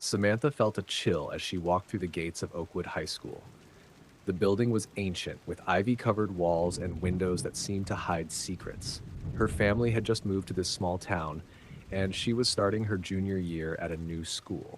Samantha felt a chill as she walked through the gates of Oakwood High School. The building was ancient, with ivy-covered walls and windows that seemed to hide secrets. Her family had just moved to this small town, and she was starting her junior year at a new school.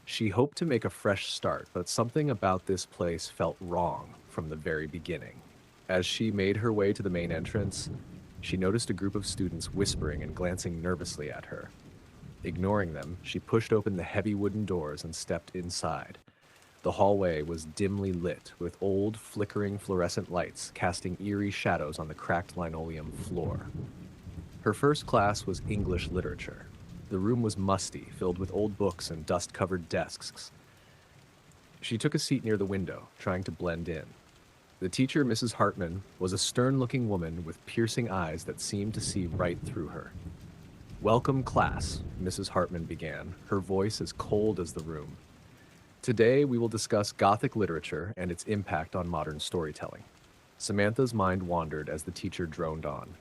She hoped to make a fresh start, but something about this place felt wrong from the very beginning. As she made her way to the main entrance, she noticed a group of students whispering and glancing nervously at her. Ignoring them, she pushed open the heavy wooden doors and stepped inside. The hallway was dimly lit, with old, flickering fluorescent lights casting eerie shadows on the cracked linoleum floor. Her first class was English literature. The room was musty, filled with old books and dust-covered desks. She took a seat near the window, trying to blend in. The teacher, Mrs. Hartman, was a stern-looking woman with piercing eyes that seemed to see right through her. "Welcome, class," Mrs. Hartman began, her voice as cold as the room. "Today we will discuss Gothic literature and its impact on modern storytelling." Samantha's mind wandered as the teacher droned on.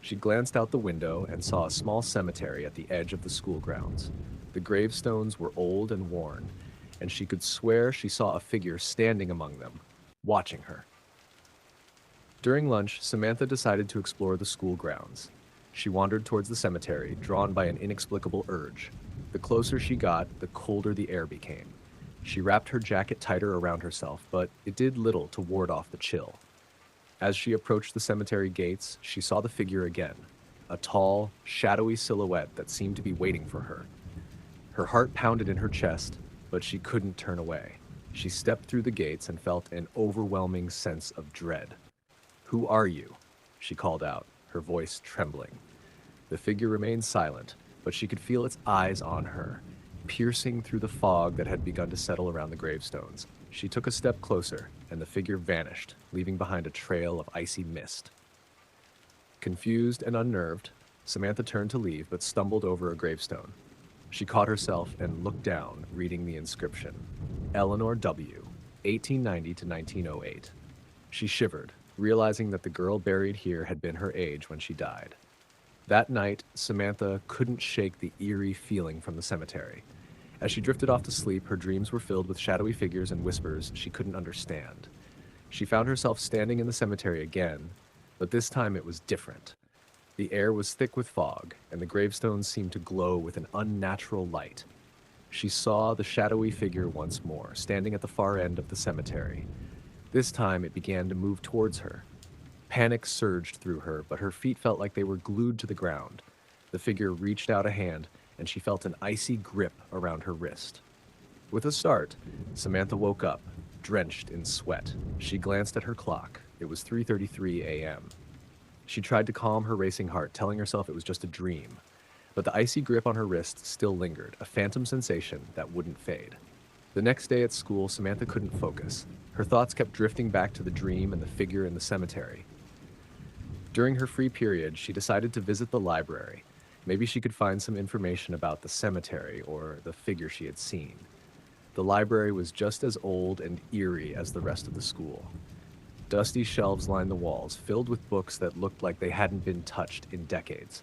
She glanced out the window and saw a small cemetery at the edge of the school grounds. The gravestones were old and worn, and she could swear she saw a figure standing among them, watching her. During lunch, Samantha decided to explore the school grounds. She wandered towards the cemetery, drawn by an inexplicable urge. The closer she got, the colder the air became. She wrapped her jacket tighter around herself, but it did little to ward off the chill. As she approached the cemetery gates, she saw the figure again, a tall, shadowy silhouette that seemed to be waiting for her. Her heart pounded in her chest, but she couldn't turn away. She stepped through the gates and felt an overwhelming sense of dread. "Who are you?" she called out, her voice trembling. The figure remained silent, but she could feel its eyes on her, piercing through the fog that had begun to settle around the gravestones. She took a step closer, and the figure vanished, leaving behind a trail of icy mist. Confused and unnerved, Samantha turned to leave but stumbled over a gravestone. She caught herself and looked down, reading the inscription. Eleanor W., 1890 to 1908. She shivered, realizing that the girl buried here had been her age when she died. That night, Samantha couldn't shake the eerie feeling from the cemetery. As she drifted off to sleep, her dreams were filled with shadowy figures and whispers she couldn't understand. She found herself standing in the cemetery again, but this time it was different. The air was thick with fog, and the gravestones seemed to glow with an unnatural light. She saw the shadowy figure once more, standing at the far end of the cemetery. This time it began to move towards her. Panic surged through her, but her feet felt like they were glued to the ground. The figure reached out a hand, and she felt an icy grip around her wrist. With a start, Samantha woke up, drenched in sweat. She glanced at her clock. It was 3:33 a.m. She tried to calm her racing heart, telling herself it was just a dream. But the icy grip on her wrist still lingered, a phantom sensation that wouldn't fade. The next day at school, Samantha couldn't focus. Her thoughts kept drifting back to the dream and the figure in the cemetery. During her free period, she decided to visit the library. Maybe she could find some information about the cemetery or the figure she had seen. The library was just as old and eerie as the rest of the school. Dusty shelves lined the walls, filled with books that looked like they hadn't been touched in decades.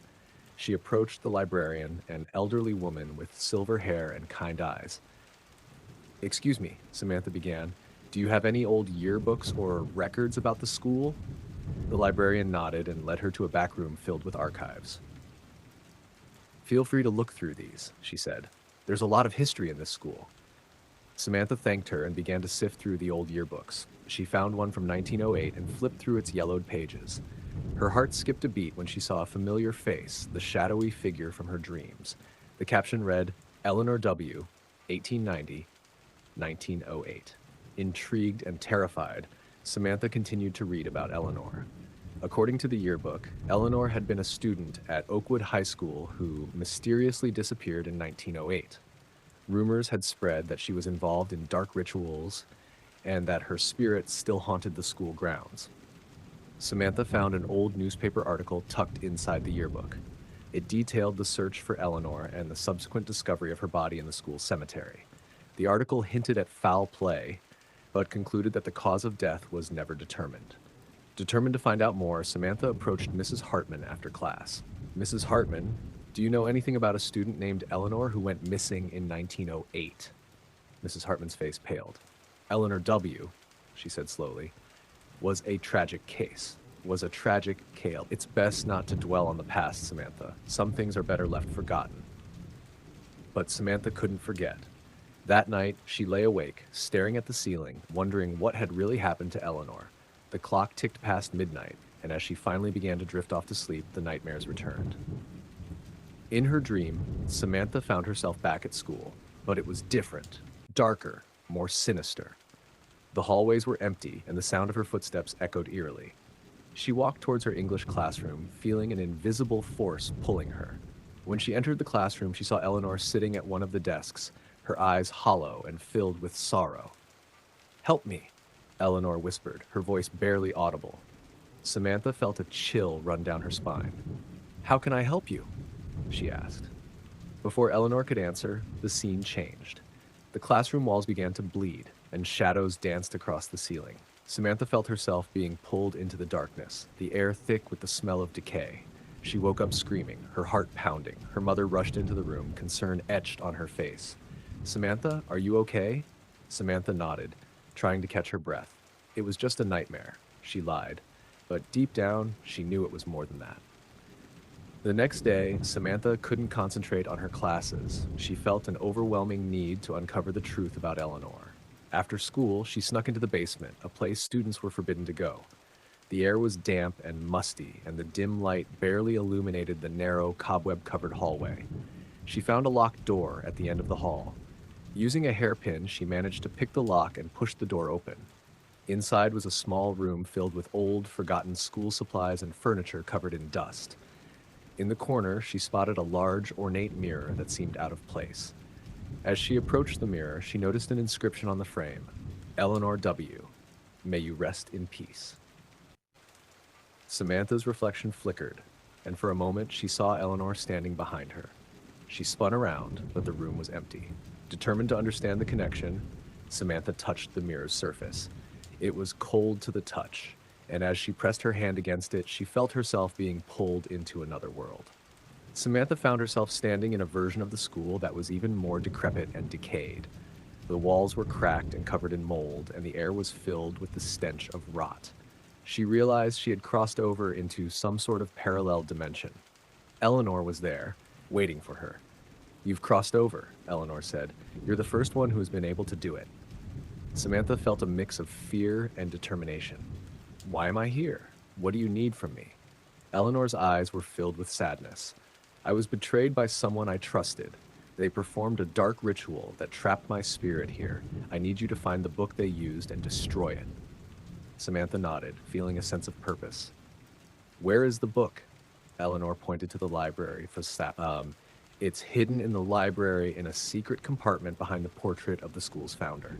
She approached the librarian, an elderly woman with silver hair and kind eyes. "Excuse me," Samantha began. "Do you have any old yearbooks or records about the school?" The librarian nodded and led her to a back room filled with archives. "Feel free to look through these," she said. "There's a lot of history in this school." Samantha thanked her and began to sift through the old yearbooks. She found one from 1908 and flipped through its yellowed pages. Her heart skipped a beat when she saw a familiar face, the shadowy figure from her dreams. The caption read, "Eleanor W., 1890, 1908. Intrigued and terrified, Samantha continued to read about Eleanor. According to the yearbook, Eleanor had been a student at Oakwood High School who mysteriously disappeared in 1908. Rumors had spread that she was involved in dark rituals and that her spirit still haunted the school grounds. Samantha found an old newspaper article tucked inside the yearbook. It detailed the search for Eleanor and the subsequent discovery of her body in the school cemetery. The article hinted at foul play, but concluded that the cause of death was never determined. Determined to find out more, Samantha approached Mrs. Hartman after class. Mrs. Hartman, Do you know anything about a student named Eleanor who went missing in 1908? Mrs. Hartman's face paled. Eleanor W., she said slowly, was a tragic case. Was a tragic case. It's best not to dwell on the past, Samantha. Some things are better left forgotten. But Samantha couldn't forget. That night, she lay awake, staring at the ceiling, wondering what had really happened to Eleanor. The clock ticked past midnight, and as she finally began to drift off to sleep, the nightmares returned. In her dream, Samantha found herself back at school, but it was different, darker, more sinister. The hallways were empty, and the sound of her footsteps echoed eerily. She walked towards her English classroom, feeling an invisible force pulling her. When she entered the classroom, she saw Eleanor sitting at one of the desks, her eyes hollow and filled with sorrow. "Help me," Eleanor whispered, her voice barely audible. Samantha felt a chill run down her spine. "How can I help you?" she asked. Before Eleanor could answer, the scene changed. The classroom walls began to bleed, and shadows danced across the ceiling. Samantha felt herself being pulled into the darkness, the air thick with the smell of decay. She woke up screaming, her heart pounding. Her mother rushed into the room, concern etched on her face. "Samantha, are you okay?" Samantha nodded, trying to catch her breath. It was just a nightmare, she lied, but deep down, she knew it was more than that. The next day, Samantha couldn't concentrate on her classes. She felt an overwhelming need to uncover the truth about Eleanor. After school, she snuck into the basement, a place students were forbidden to go. The air was damp and musty, and the dim light barely illuminated the narrow, cobweb-covered hallway. She found a locked door at the end of the hall. Using a hairpin, she managed to pick the lock and push the door open. Inside was a small room filled with old, forgotten school supplies and furniture covered in dust. In the corner, she spotted a large, ornate mirror that seemed out of place. As she approached the mirror, she noticed an inscription on the frame, "Eleanor W. May you rest in peace." Samantha's reflection flickered, and for a moment she saw Eleanor standing behind her. She spun around, but the room was empty. Determined to understand the connection, Samantha touched the mirror's surface. It was cold to the touch, and as she pressed her hand against it, she felt herself being pulled into another world. Samantha found herself standing in a version of the school that was even more decrepit and decayed. The walls were cracked and covered in mold, and the air was filled with the stench of rot. She realized she had crossed over into some sort of parallel dimension. Eleanor was there, waiting for her. "You've crossed over," Eleanor said. "You're the first one who has been able to do it." Samantha felt a mix of fear and determination. "Why am I here? What do you need from me?" Eleanor's eyes were filled with sadness. "I was betrayed by someone I trusted. They performed a dark ritual that trapped my spirit here. I need you to find the book they used and destroy it." Samantha nodded, feeling a sense of purpose. "Where is the book?" Eleanor pointed to the library for "It's hidden in the library in a secret compartment behind the portrait of the school's founder."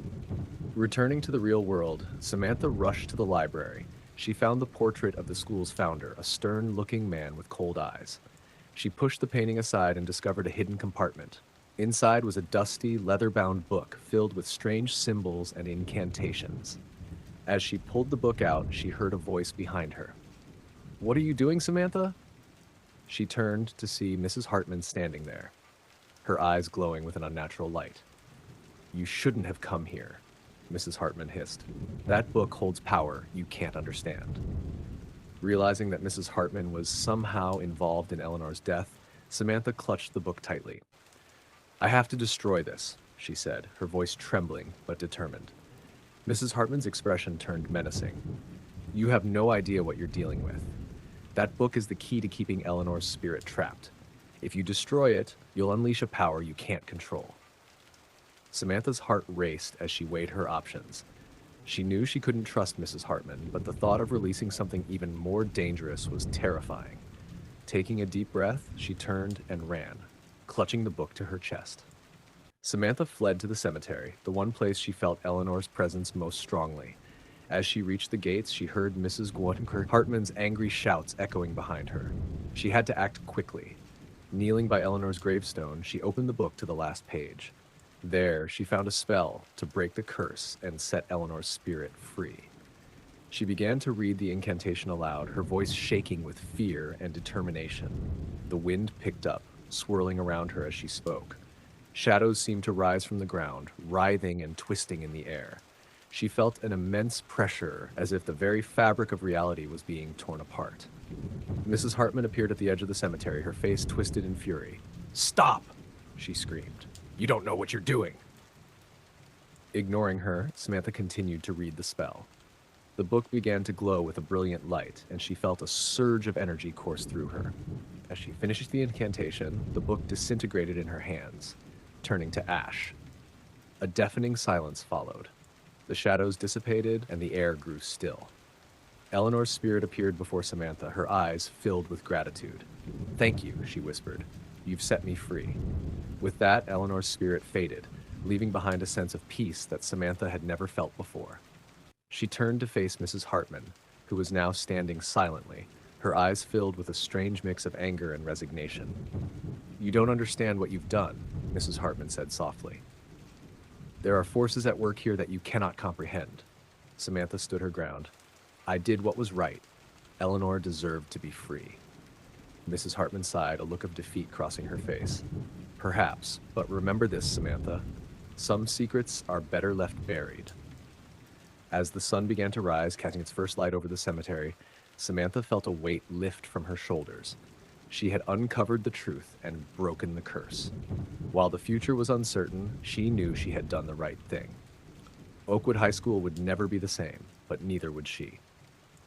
Returning to the real world, Samantha rushed to the library. She found the portrait of the school's founder, a stern-looking man with cold eyes. She pushed the painting aside and discovered a hidden compartment. Inside was a dusty, leather-bound book filled with strange symbols and incantations. As she pulled the book out, she heard a voice behind her. "What are you doing, Samantha?" She turned to see Mrs. Hartman standing there, her eyes glowing with an unnatural light. "You shouldn't have come here," Mrs. Hartman hissed. "That book holds power you can't understand." Realizing that Mrs. Hartman was somehow involved in Eleanor's death, Samantha clutched the book tightly. "I have to destroy this," she said, her voice trembling but determined. Mrs. Hartman's expression turned menacing. "You have no idea what you're dealing with. That book is the key to keeping Eleanor's spirit trapped. If you destroy it, you'll unleash a power you can't control." Samantha's heart raced as she weighed her options. She knew she couldn't trust Mrs. Hartman, but the thought of releasing something even more dangerous was terrifying. Taking a deep breath, she turned and ran, clutching the book to her chest. Samantha fled to the cemetery, the one place she felt Eleanor's presence most strongly. As she reached the gates, she heard Mrs. Hartman's angry shouts echoing behind her. She had to act quickly. Kneeling by Eleanor's gravestone, she opened the book to the last page. There, she found a spell to break the curse and set Eleanor's spirit free. She began to read the incantation aloud, her voice shaking with fear and determination. The wind picked up, swirling around her as she spoke. Shadows seemed to rise from the ground, writhing and twisting in the air. She felt an immense pressure, as if the very fabric of reality was being torn apart. Mrs. Hartman appeared at the edge of the cemetery, her face twisted in fury. "Stop!" she screamed. "You don't know what you're doing." Ignoring her, Samantha continued to read the spell. The book began to glow with a brilliant light, and she felt a surge of energy course through her. As she finished the incantation, the book disintegrated in her hands, turning to ash. A deafening silence followed. The shadows dissipated, and the air grew still. Eleanor's spirit appeared before Samantha, her eyes filled with gratitude. "Thank you," she whispered. "You've set me free." With that, Eleanor's spirit faded, leaving behind a sense of peace that Samantha had never felt before. She turned to face Mrs. Hartman, who was now standing silently, her eyes filled with a strange mix of anger and resignation. "You don't understand what you've done," Mrs. Hartman said softly. "There are forces at work here that you cannot comprehend." Samantha stood her ground. "I did what was right. Eleanor deserved to be free." Mrs. Hartman sighed, a look of defeat crossing her face. "Perhaps, but remember this, Samantha. Some secrets are better left buried." As the sun began to rise, casting its first light over the cemetery, Samantha felt a weight lift from her shoulders. She had uncovered the truth and broken the curse. While the future was uncertain, she knew she had done the right thing. Oakwood High School would never be the same, but neither would she.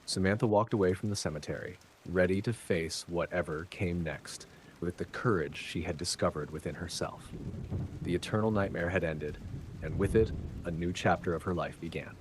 Samantha walked away from the cemetery, ready to face whatever came next, with the courage she had discovered within herself. The eternal nightmare had ended, and with it, a new chapter of her life began.